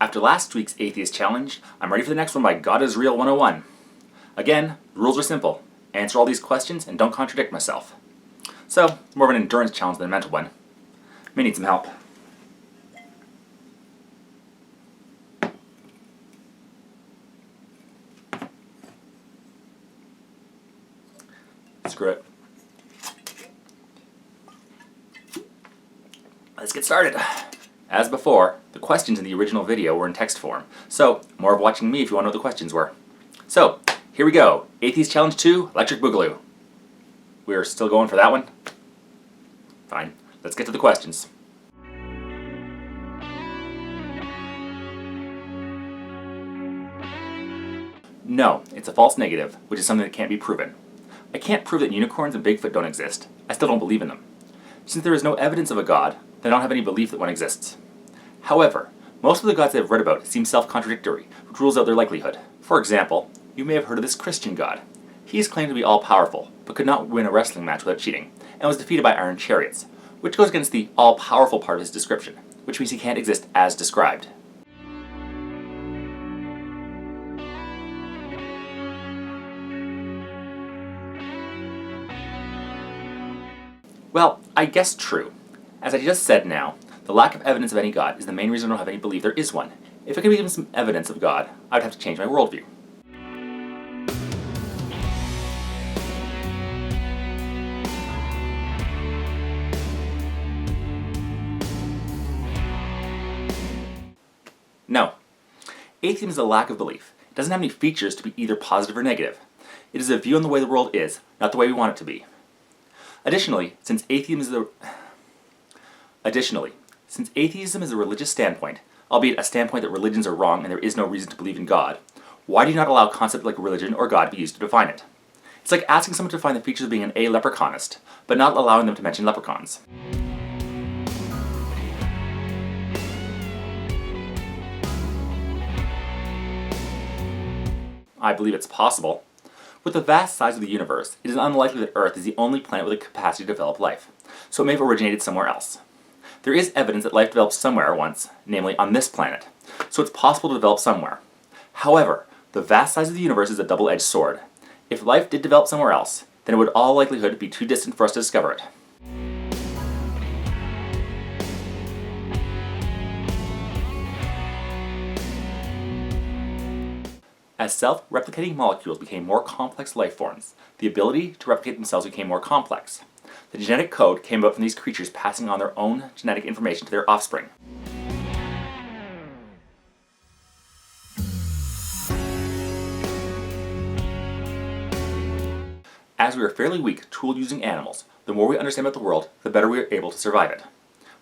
After last week's Atheist Challenge, I'm ready for the next one by God is Real 101. Again, the rules are simple. Answer all these questions and don't contradict myself. So, more of an endurance challenge than a mental one. May need some help. Screw it. Let's get started. As before, the questions in the original video were in text form, so more of watching me if you want to know what the questions were. So, here we go. Atheist Challenge 2, Electric Boogaloo. We're still going for that one? Fine. Let's get to the questions. No, it's a false negative, which is something that can't be proven. I can't prove that unicorns and Bigfoot don't exist. I still don't believe in them. Since there is no evidence of a god, then I don't have any belief that one exists. However, most of the gods I've read about seem self-contradictory, which rules out their likelihood. For example, you may have heard of this Christian god. He is claimed to be all-powerful, but could not win a wrestling match without cheating, and was defeated by iron chariots, which goes against the all-powerful part of his description, which means he can't exist as described. Well, I guess true. As I just said now, the lack of evidence of any god is the main reason I don't have any belief there is one. If I could be given some evidence of God, I would have to change my worldview. No. Atheism is a lack of belief. It doesn't have any features to be either positive or negative. It is a view on the way the world is, not the way we want it to be. Additionally, since atheism is a religious standpoint, albeit a standpoint that religions are wrong and there is no reason to believe in God, why do you not allow a concept like religion or God to be used to define it? It's like asking someone to define the features of being an leprechaunist, but not allowing them to mention leprechauns. I believe it's possible. With the vast size of the universe, it is unlikely that Earth is the only planet with the capacity to develop life, so it may have originated somewhere else. There is evidence that life developed somewhere once, namely on this planet, so it's possible to develop somewhere. However, the vast size of the universe is a double-edged sword. If life did develop somewhere else, then it would all likelihood be too distant for us to discover it. As self-replicating molecules became more complex life forms, the ability to replicate themselves became more complex. The genetic code came about from these creatures passing on their own genetic information to their offspring. As we are fairly weak tool-using animals, the more we understand about the world, the better we are able to survive it.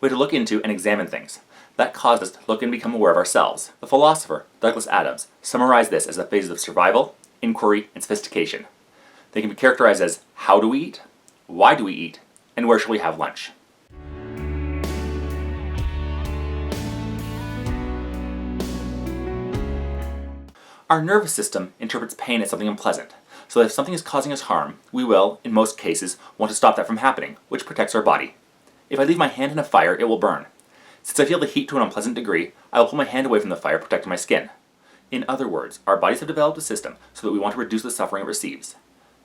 We had to look into and examine things. That caused us to look and become aware of ourselves. The philosopher, Douglas Adams, summarized this as the phases of survival, inquiry, and sophistication. They can be characterized as how do we eat, why do we eat, and where shall we have lunch? Our nervous system interprets pain as something unpleasant, so that if something is causing us harm, we will, in most cases, want to stop that from happening, which protects our body. If I leave my hand in a fire, it will burn. Since I feel the heat to an unpleasant degree, I will pull my hand away from the fire, protecting my skin. In other words, our bodies have developed a system so that we want to reduce the suffering it receives.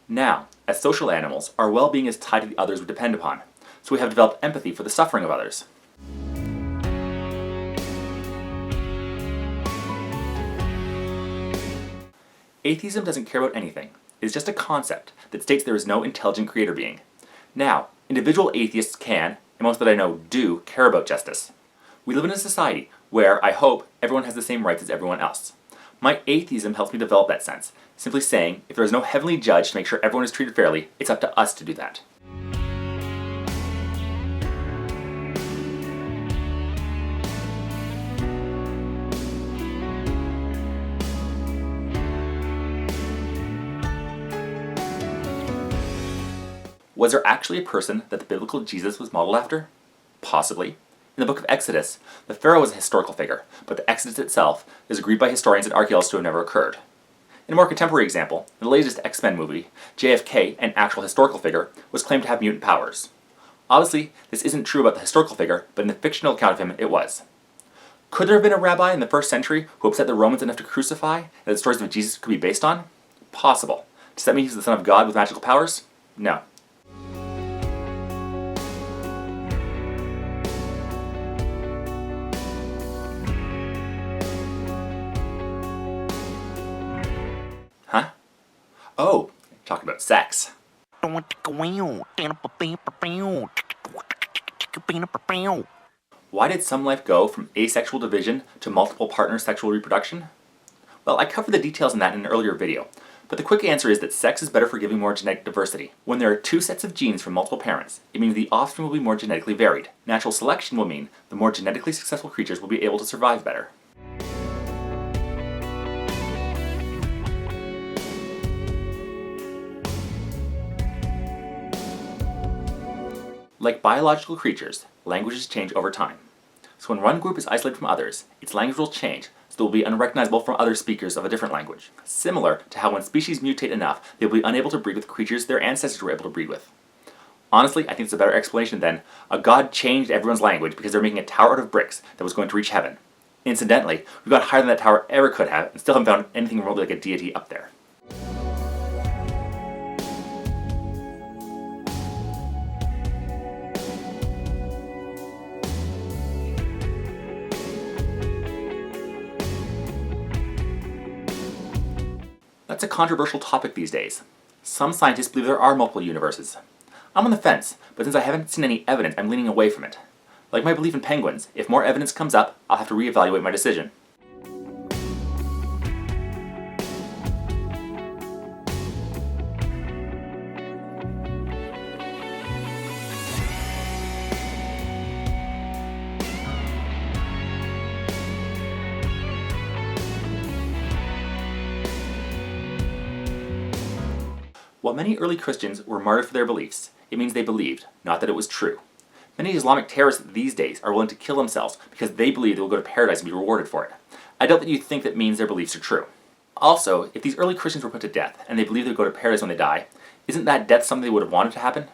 Now, as social animals, our well-being is tied to the others we depend upon, so we have developed empathy for the suffering of others. Atheism doesn't care about anything. It is just a concept that states there is no intelligent creator being. Now, individual atheists can, and most that I know do, care about justice. We live in a society where, I hope, everyone has the same rights as everyone else. My atheism helps me develop that sense, simply saying, if there is no heavenly judge to make sure everyone is treated fairly, it's up to us to do that. Was there actually a person that the biblical Jesus was modeled after? Possibly. In the book of Exodus, the Pharaoh was a historical figure, but the Exodus itself is agreed by historians and archaeologists to have never occurred. In a more contemporary example, in the latest X-Men movie, JFK, an actual historical figure, was claimed to have mutant powers. Obviously, this isn't true about the historical figure, but in the fictional account of him, it was. Could there have been a rabbi in the first century who upset the Romans enough to crucify that the stories of Jesus could be based on? Possible. Does that mean he's the son of God with magical powers? No. Huh? Oh, talking about sex. Why did some life go from asexual division to multiple partner sexual reproduction? Well, I covered the details on that in an earlier video, but the quick answer is that sex is better for giving more genetic diversity. When there are two sets of genes from multiple parents, it means the offspring will be more genetically varied. Natural selection will mean the more genetically successful creatures will be able to survive better. Like biological creatures, languages change over time. So when one group is isolated from others, its language will change, so it will be unrecognizable from other speakers of a different language. Similar to how when species mutate enough, they will be unable to breed with creatures their ancestors were able to breed with. Honestly, I think it's a better explanation than a god changed everyone's language because they're making a tower out of bricks that was going to reach heaven. Incidentally, we've got higher than that tower ever could have, and still haven't found anything remotely like a deity up there. That's a controversial topic these days. Some scientists believe there are multiple universes. I'm on the fence, but since I haven't seen any evidence, I'm leaning away from it. Like my belief in penguins, if more evidence comes up, I'll have to reevaluate my decision. While many early Christians were martyred for their beliefs, it means they believed, not that it was true. Many Islamic terrorists these days are willing to kill themselves because they believe they will go to paradise and be rewarded for it. I doubt that you think that means their beliefs are true. Also, if these early Christians were put to death and they believe they'll go to paradise when they die, isn't that death something they would have wanted to happen?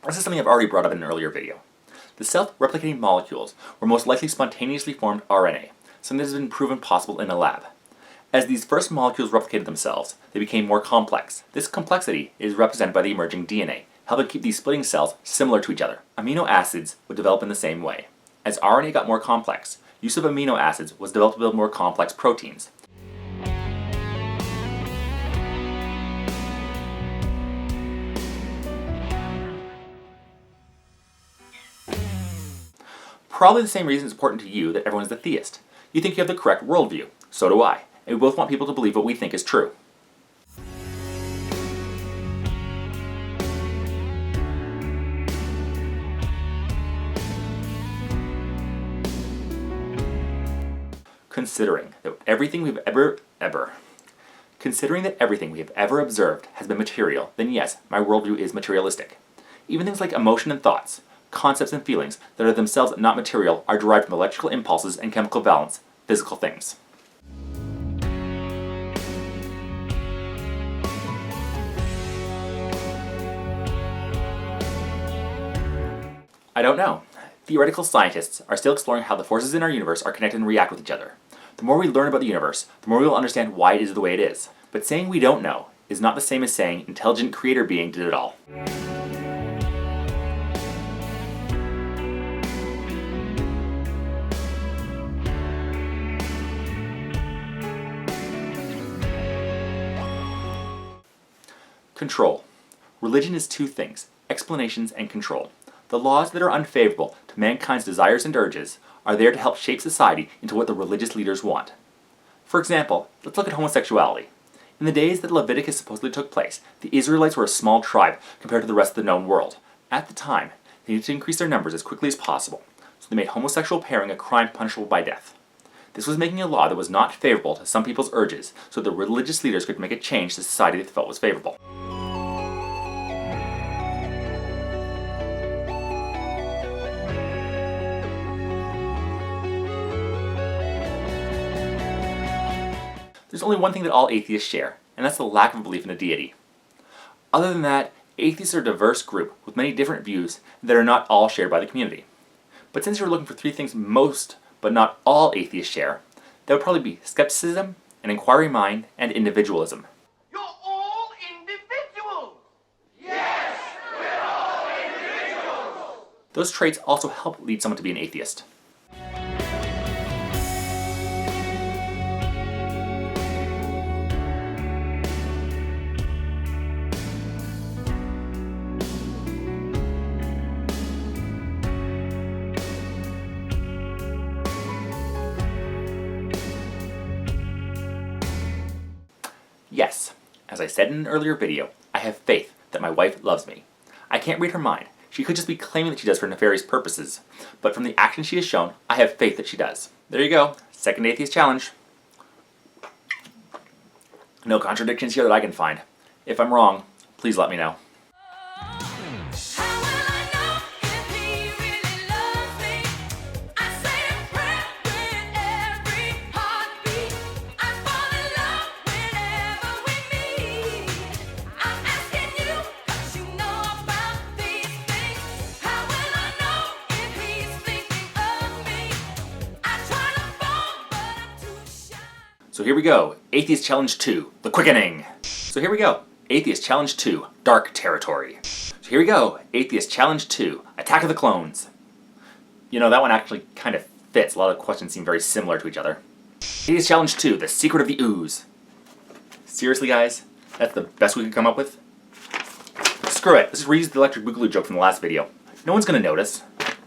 This is something I've already brought up in an earlier video. The self-replicating molecules were most likely spontaneously formed RNA, something that has been proven possible in a lab. As these first molecules replicated themselves, they became more complex. This complexity is represented by the emerging DNA, helping keep these splitting cells similar to each other. Amino acids would develop in the same way. As RNA got more complex, use of amino acids was developed to build more complex proteins. Probably the same reason it's important to you that everyone is a theist. You think you have the correct worldview. So do I. And we both want people to believe what we think is true. Considering that everything we have ever observed has been material, then yes, my worldview is materialistic. Even things like emotion and thoughts, concepts and feelings that are themselves not material are derived from electrical impulses and chemical balance, physical things. I don't know. Theoretical scientists are still exploring how the forces in our universe are connected and react with each other. The more we learn about the universe, the more we will understand why it is the way it is. But saying we don't know is not the same as saying intelligent creator being did it all. Control. Religion is two things, explanations and control. The laws that are unfavorable to mankind's desires and urges are there to help shape society into what the religious leaders want. For example, let's look at homosexuality. In the days that Leviticus supposedly took place, the Israelites were a small tribe compared to the rest of the known world. At the time, they needed to increase their numbers as quickly as possible, so they made homosexual pairing a crime punishable by death. This was making a law that was not favorable to some people's urges, so the religious leaders could make a change to society they felt was favorable. There's only one thing that all atheists share, and that's the lack of belief in a deity. Other than that, atheists are a diverse group with many different views that are not all shared by the community. But since you're looking for three things most, but not all atheists share, that would probably be skepticism, an inquiry mind, and individualism. You're all individuals! Yes, we're all individuals! Those traits also help lead someone to be an atheist. Yes, as I said in an earlier video, I have faith that my wife loves me. I can't read her mind. She could just be claiming that she does for nefarious purposes, but from the action she has shown, I have faith that she does. There you go, second atheist challenge. No contradictions here that I can find. If I'm wrong, please let me know. So here we go, Atheist Challenge 2, The Quickening. So here we go, Atheist Challenge 2, Dark Territory. So here we go, Atheist Challenge 2, Attack of the Clones. You know, that one actually kind of fits. A lot of questions seem very similar to each other. Atheist Challenge 2, The Secret of the Ooze. Seriously guys, that's the best we could come up with? Screw it, let's just reuse the electric boogaloo joke from the last video. No one's gonna notice.